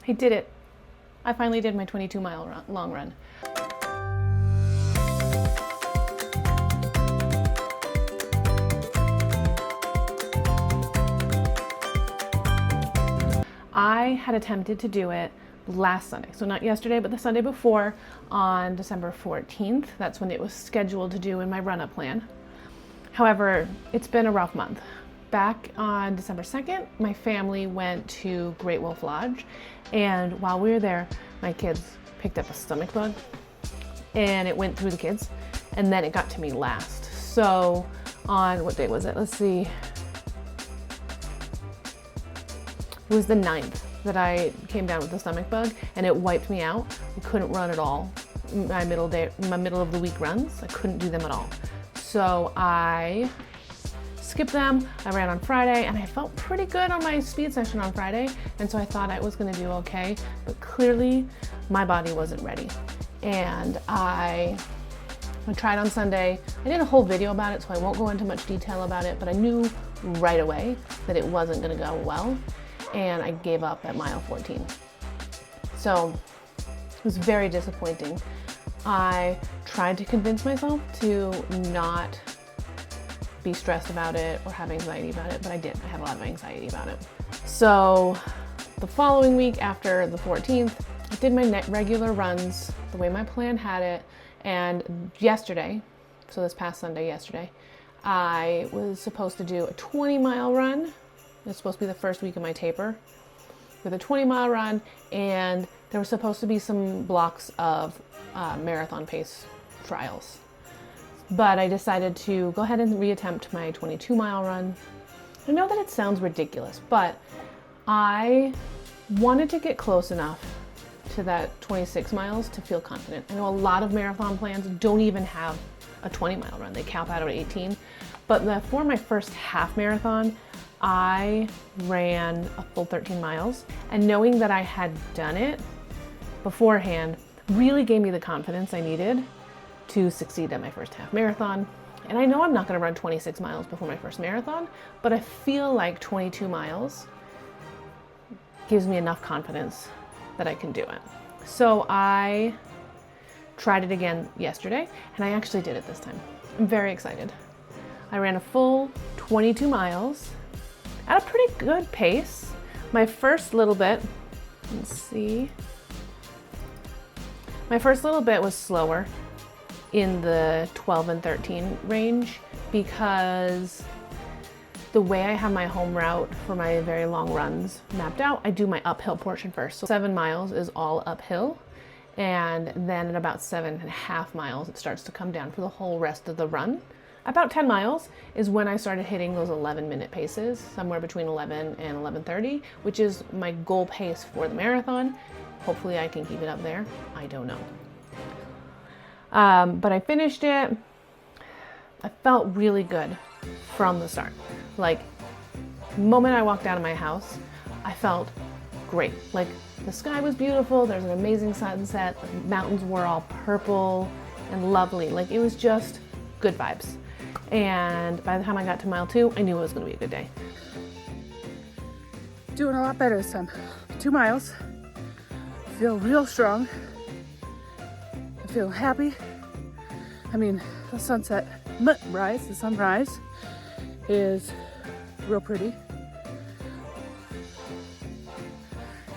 I did it. I finally did my 22-mile long run. I had attempted to do it last Sunday, so not yesterday, but the Sunday before, on December 14th. That's when it was scheduled to do in my run-up plan. However, it's been a rough month. Back on December 2nd, my family went to Great Wolf Lodge, and while we were there, my kids picked up a stomach bug, and it went through the kids, and then it got to me last. So on, what day was it? Let's see. It was the 9th that I came down with the stomach bug, and it wiped me out. I couldn't run at all. My middle of the week runs, I couldn't do them at all. So I skipped them. I ran on Friday, and I felt pretty good on my speed session on Friday, and so I thought I was gonna do okay, but clearly my body wasn't ready. And I tried on Sunday. I did a whole video about it, so I won't go into much detail about it, but I knew right away that it wasn't gonna go well, and I gave up at mile 14. So it was very disappointing. I tried to convince myself to not be stressed about it or have anxiety about it, but I did. I had a lot of anxiety about it. So the following week after the 14th, I did my regular runs the way my plan had it, and yesterday, so this past Sunday yesterday, I was supposed to do a 20-mile run. It's supposed to be the first week of my taper with a 20-mile run, and there were supposed to be some blocks of marathon pace trials. But I decided to go ahead and reattempt my 22-mile run. I know that it sounds ridiculous, but I wanted to get close enough to that 26 miles to feel confident. I know a lot of marathon plans don't even have a 20-mile run. They cap out at 18. But for my first half marathon, I ran a full 13 miles, and knowing that I had done it beforehand really gave me the confidence I needed to succeed at my first half marathon. And I know I'm not going to run 26 miles before my first marathon, but I feel like 22 miles gives me enough confidence that I can do it. So I tried it again yesterday, and I actually did it this time. I'm very excited. I ran a full 22 miles at a pretty good pace. My first little bit, let's see. My first little bit was slower in the 12 and 13 range because the way I have my home route for my very long runs mapped out, I do my uphill portion first. So 7 miles is all uphill, and then at about 7.5 miles, it starts to come down for the whole rest of the run. About 10 miles is when I started hitting those 11-minute paces, somewhere between 11 and 11:30, which is my goal pace for the marathon. Hopefully I can keep it up there. I don't know. But I finished it. I felt really good from the start. Like, the moment I walked out of my house, I felt great. Like, the sky was beautiful. There's an amazing sunset. The mountains were all purple and lovely. Like, it was just good vibes. And by the time I got to mile 2, I knew it was going to be a good day. Doing a lot better this time. 2 miles. Feel real strong. I feel happy. I mean, the sunrise is real pretty.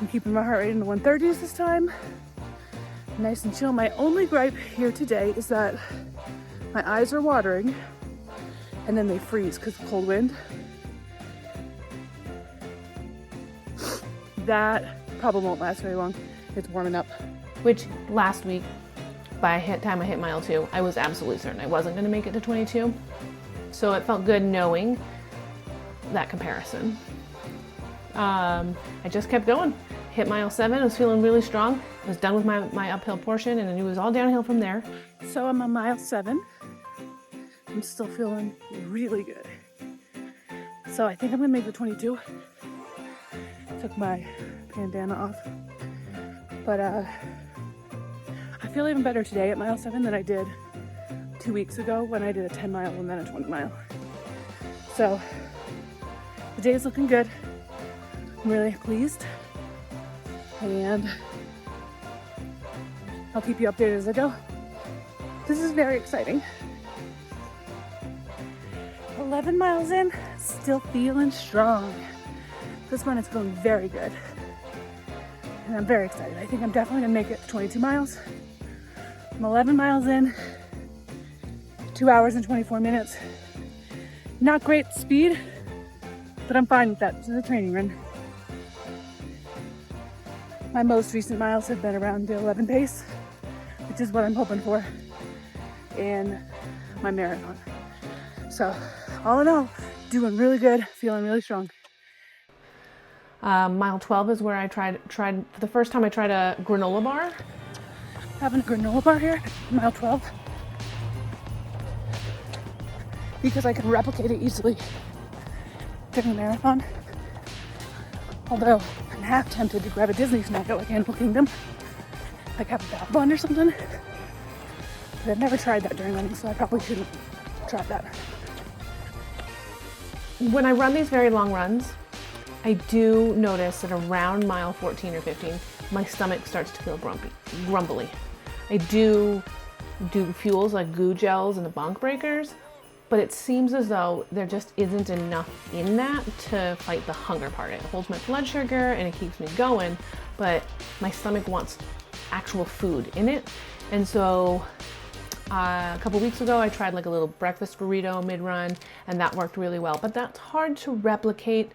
I'm keeping my heart rate in the 130s this time. Nice and chill. My only gripe here today is that my eyes are watering and then they freeze because of cold wind. That probably won't last very long. It's warming up. Which last week, by the time I hit mile 2, I was absolutely certain I wasn't going to make it to 22. So it felt good knowing that comparison. I just kept going. Hit mile 7, I was feeling really strong. I was done with my uphill portion, and I knew it was all downhill from there. So I'm on mile 7. I'm still feeling really good. So I think I'm gonna make the 22. Took my bandana off. But I feel even better today at mile 7 than I did 2 weeks ago when I did a 10 mile and then a 20 mile. So the day is looking good. I'm really pleased. and I'll keep you updated as I go. This is very exciting. 11 miles in, still feeling strong. This one is feeling very good. And I'm very excited. I think I'm definitely gonna make it 22 miles. I'm 11 miles in, 2 hours and 24 minutes. Not great speed, but I'm fine with that. This is a training run. My most recent miles have been around the 11 pace, which is what I'm hoping for in my marathon. So all in all, doing really good, feeling really strong. Mile 12 is where I tried for the first time I tried a granola bar. Having a granola bar here, mile 12, because I can replicate it easily during the marathon. Although I'm half tempted to grab a Disney snack at like Animal Kingdom, like have a bad bun or something. But I've never tried that during running, so I probably shouldn't try that. When I run these very long runs, I do notice that around mile 14 or 15, my stomach starts to feel grumbly. I do fuels like goo gels and the bonk breakers, but it seems as though there just isn't enough in that to fight the hunger part. It holds my blood sugar and it keeps me going, but my stomach wants actual food in it. And so a couple weeks ago, I tried like a little breakfast burrito mid-run, and that worked really well. But that's hard to replicate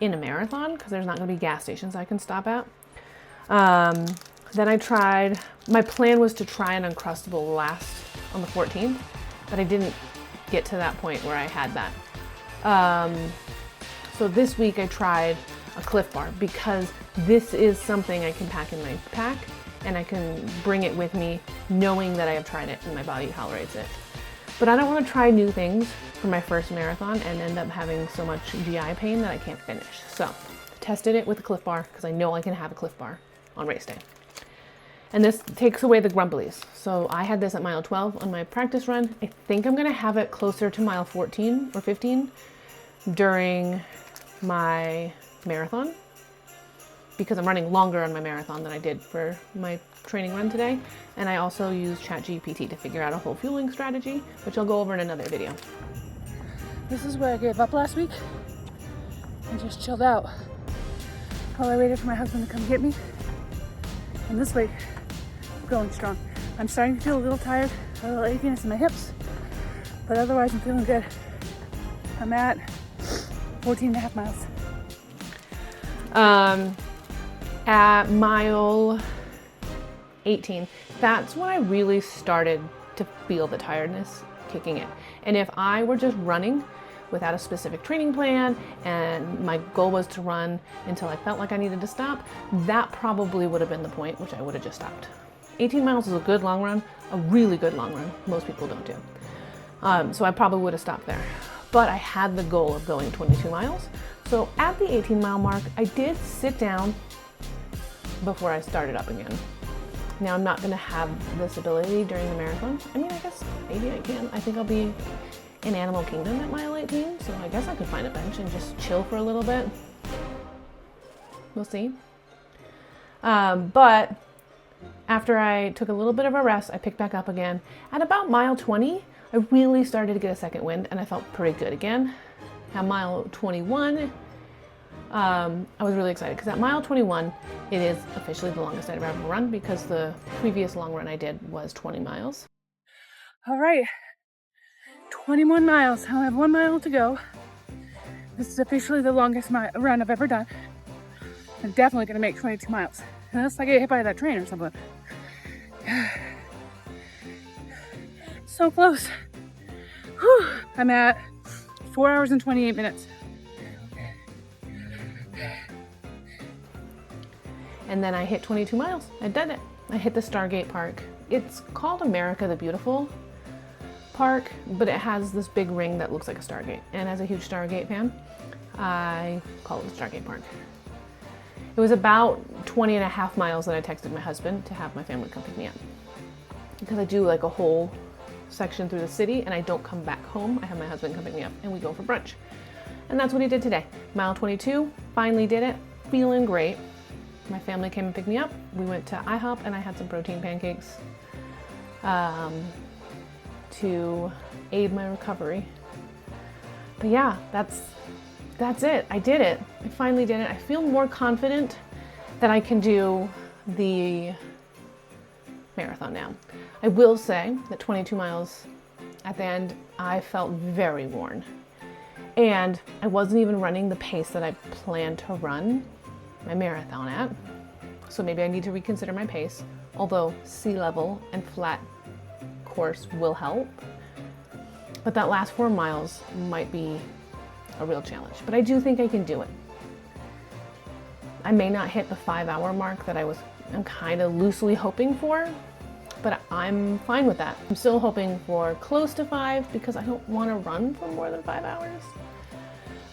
in a marathon because there's not going to be gas stations I can stop at. Then I tried, my plan was to try an Uncrustable last on the 14th, but I didn't get to that point where I had that. So this week I tried a Cliff Bar because this is something I can pack in my pack and I can bring it with me knowing that I have tried it and my body tolerates it. But I don't want to try new things for my first marathon and end up having so much GI pain that I can't finish. So tested it with a Cliff Bar because I know I can have a Cliff Bar on race day. And this takes away the grumblies. So I had this at mile 12 on my practice run. I think I'm gonna have it closer to mile 14 or 15 during my marathon because I'm running longer on my marathon than I did for my training run today. And I also use ChatGPT to figure out a whole fueling strategy, which I'll go over in another video. This is where I gave up last week and just chilled out while I waited for my husband to come get me. And this week, I'm going strong. I'm starting to feel a little tired, a little achiness in my hips, but otherwise I'm feeling good. I'm at 14 and a half miles. At mile 18, that's when I really started to feel the tiredness kicking in. And if I were just running without a specific training plan and my goal was to run until I felt like I needed to stop, that probably would have been the point, which I would have just stopped. 18 miles is a good long run, a really good long run. Most people don't do. So I probably would have stopped there. But I had the goal of going 22 miles. So at the 18 mile mark, I did sit down before I started up again. Now I'm not gonna have this ability during the marathon. I mean, I guess maybe I can. I think I'll be in Animal Kingdom at mile 18, so I guess I could find a bench and just chill for a little bit. We'll see. But after I took a little bit of a rest, I picked back up again. At about mile 20, I really started to get a second wind and I felt pretty good again. At mile 21, I was really excited because at mile 21, it is officially the longest I've ever run because the previous long run I did was 20 miles. All right, 21 miles. I have 1 mile to go. This is officially the longest run I've ever done. I'm definitely gonna make 22 miles. Unless I get hit by that train or something. So close. Whew. I'm at 4 hours and 28 minutes. And then I hit 22 miles. I did it. I hit the Stargate Park. It's called America the Beautiful Park, but it has this big ring that looks like a Stargate. And as a huge Stargate fan, I call it the Stargate Park. It was about 20 and a half miles that I texted my husband to have my family come pick me up. Because I do like a whole section through the city and I don't come back home. I have my husband come pick me up and we go for brunch. And that's what he did today. Mile 22, finally did it, feeling great. My family came and picked me up. We went to IHOP and I had some protein pancakes to aid my recovery. But yeah, that's it. I did it. I finally did it. I feel more confident that I can do the marathon now. I will say that 22 miles at the end, I felt very worn. And I wasn't even running the pace that I planned to run my marathon at. So maybe I need to reconsider my pace, although sea level and flat course will help. But that last 4 miles might be a real challenge, but I do think I can do it. I may not hit the 5-hour mark that I'm kind of loosely hoping for, but I'm fine with that. I'm still hoping for close to 5 because I don't want to run for more than 5 hours.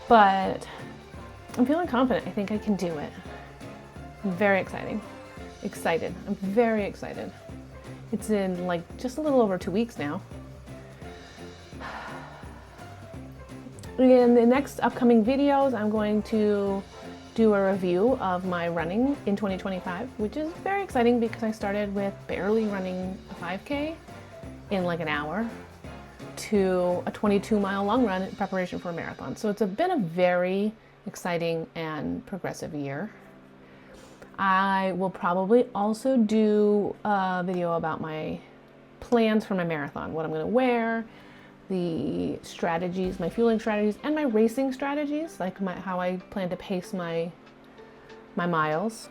But I'm feeling confident. I think I can do it. I'm very excited. I'm very excited. It's in like just a little over 2 weeks now. In the next upcoming videos, I'm going to do a review of my running in 2025, which is very exciting because I started with barely running a 5K in like an hour to a 22-mile long run in preparation for a marathon. So it's been a very exciting and progressive year. I will probably also do a video about my plans for my marathon, what I'm going to wear, the strategies, my fueling strategies, and my racing strategies, like how I plan to pace my miles.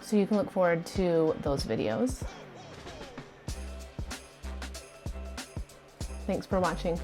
So you can look forward to those videos. Thanks for watching.